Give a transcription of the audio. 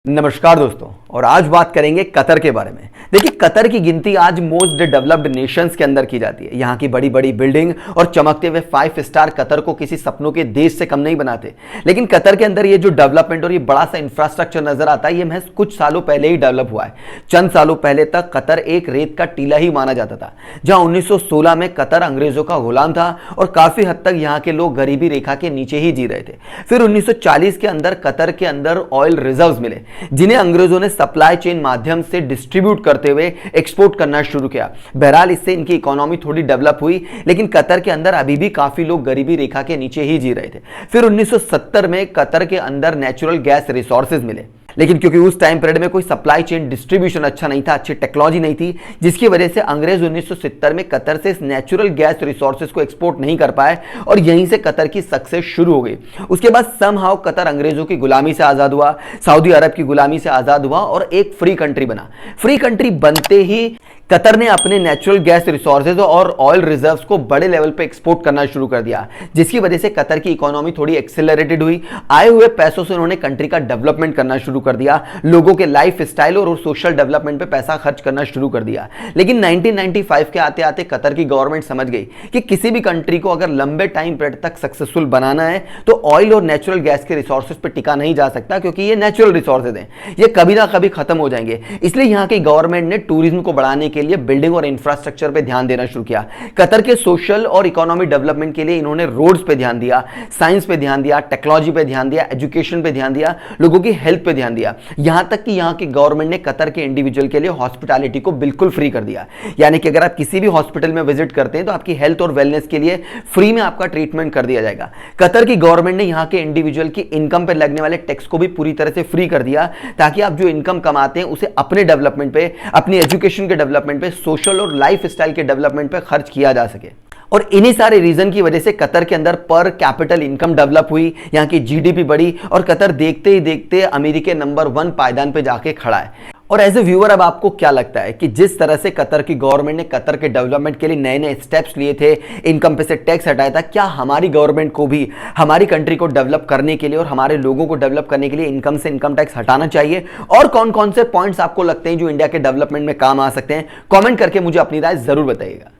नमस्कार दोस्तों, और आज बात करेंगे कतर के बारे में। देखिए, कतर की गिनती आज मोस्ट डेवलप्ड नेशंस के अंदर की जाती है। यहाँ की बड़ी बड़ी बिल्डिंग और चमकते हुए 5 स्टार कतर को किसी सपनों के देश से कम नहीं बनाते। लेकिन कतर के अंदर ये जो डेवलपमेंट और ये बड़ा सा इंफ्रास्ट्रक्चर नजर आता है, ये महज कुछ सालों पहले ही डेवलप हुआ है। चंद सालों पहले तक कतर एक रेत का टीला ही माना जाता था, जहाँ 1916 में कतर अंग्रेजों का गुलाम था और काफी हद तक यहाँ के लोग गरीबी रेखा के नीचे ही जी रहे थे। फिर 1940 के अंदर कतर के अंदर ऑयल रिजर्व्स मिले, जिन्हें अंग्रेजों ने सप्लाई चेन माध्यम से डिस्ट्रीब्यूट करते हुए एक्सपोर्ट करना शुरू किया। बहरहाल इससे इनकी इकोनॉमी थोड़ी डेवलप हुई, लेकिन कतर के अंदर अभी भी काफी लोग गरीबी रेखा के नीचे ही जी रहे थे। फिर 1970 में कतर के अंदर नेचुरल गैस रिसोर्सेज मिले, लेकिन क्योंकि उस टाइम पीरियड में कोई सप्लाई चेन डिस्ट्रीब्यूशन अच्छा नहीं था, अच्छी टेक्नोलॉजी नहीं थी, जिसकी वजह से अंग्रेज 1970 में कतर से इस नेचुरल गैस रिसोर्सेज को एक्सपोर्ट नहीं कर पाए और यहीं से कतर की सक्सेस शुरू हो गई। उसके बाद समहाउ कतर अंग्रेजों की गुलामी से आजाद हुआ, सऊदी अरब की गुलामी से आजाद हुआ और एक फ्री कंट्री बना। फ्री कंट्री बनते ही कतर ने अपने नेचुरल गैस रिसोर्सेज और ऑयल रिजर्व्स को बड़े लेवल पे एक्सपोर्ट करना शुरू कर दिया, जिसकी वजह से कतर की इकोनॉमी थोड़ी एक्सेलरेटेड हुई। आए हुए पैसों से उन्होंने कंट्री का डेवलपमेंट करना शुरू कर दिया, लोगों के लाइफ स्टाइल और सोशल डेवलपमेंट पे पैसा खर्च करना शुरू कर दिया। लेकिन 1995 के आते आते कतर की गवर्नमेंट समझ गई कि किसी भी कंट्री को अगर लंबे टाइम पीरियड तक सक्सेसफुल बनाना है तो ऑयल और नेचुरल गैस के रिसोर्सेज पे टिका नहीं जा सकता, क्योंकि ये नेचुरल रिसोर्सेज हैं, ये कभी ना कभी खत्म हो जाएंगे। इसलिए यहाँ की गवर्नमेंट ने टूरिज्म को बढ़ाने के लिए बिल्डिंग और इंफ्रास्ट्रक्चर पे ध्यान देना शुरू किया। कतर के सोशल और इकोनॉमिक डेवलपमेंट के लिए इन्होंने रोड्स पे ध्यान दिया, साइंस पे ध्यान दिया, टेक्नोलॉजी पे ध्यान दिया, एजुकेशन पे ध्यान दिया, लोगों की हेल्थ पे ध्यान दिया। यहां तक कि यहां की गवर्नमेंट ने कतर के इंडिविजुअल के लिए हॉस्पिटैलिटी को बिल्कुल फ्री कर दिया। यानी कि अगर आप किसी भी हॉस्पिटल में विजिट करते हैं तो आपकी हेल्थ और वेलनेस के लिए फ्री में आपका ट्रीटमेंट कर दिया जाएगा। कतर की गवर्नमेंट ने यहां के इंडिविजुअल की इनकम पर लगने वाले टैक्स को भी पूरी तरह से फ्री कर दिया, ताकि आप जो इनकम कमाते हैं उसे अपने डेवलपमेंट पे, अपनी एजुकेशन के डेवलपमेंट पे, सोशल और लाइफ स्टाइल के डेवलपमेंट पे खर्च किया जा सके। और इन्हीं सारे रीजन की वजह से कतर के अंदर पर कैपिटल इनकम डेवलप हुई, यहाँ की जीडीपी बढ़ी और कतर देखते ही देखते अमेरिका नंबर 1 पायदान पे जाके खड़ा है। और एज ए व्यूअर, अब आपको क्या लगता है कि जिस तरह से कतर की गवर्नमेंट ने कतर के डेवलपमेंट के लिए नए नए स्टेप्स लिए थे, इनकम पे से टैक्स हटाया था, क्या हमारी गवर्नमेंट को भी हमारी कंट्री को डेवलप करने के लिए और हमारे लोगों को डेवलप करने के लिए इनकम से इनकम टैक्स हटाना चाहिए? और कौन कौन से पॉइंट्स आपको लगते हैं जो इंडिया के डेवलपमेंट में काम आ सकते हैं? कॉमेंट करके मुझे अपनी राय जरूर बताइएगा।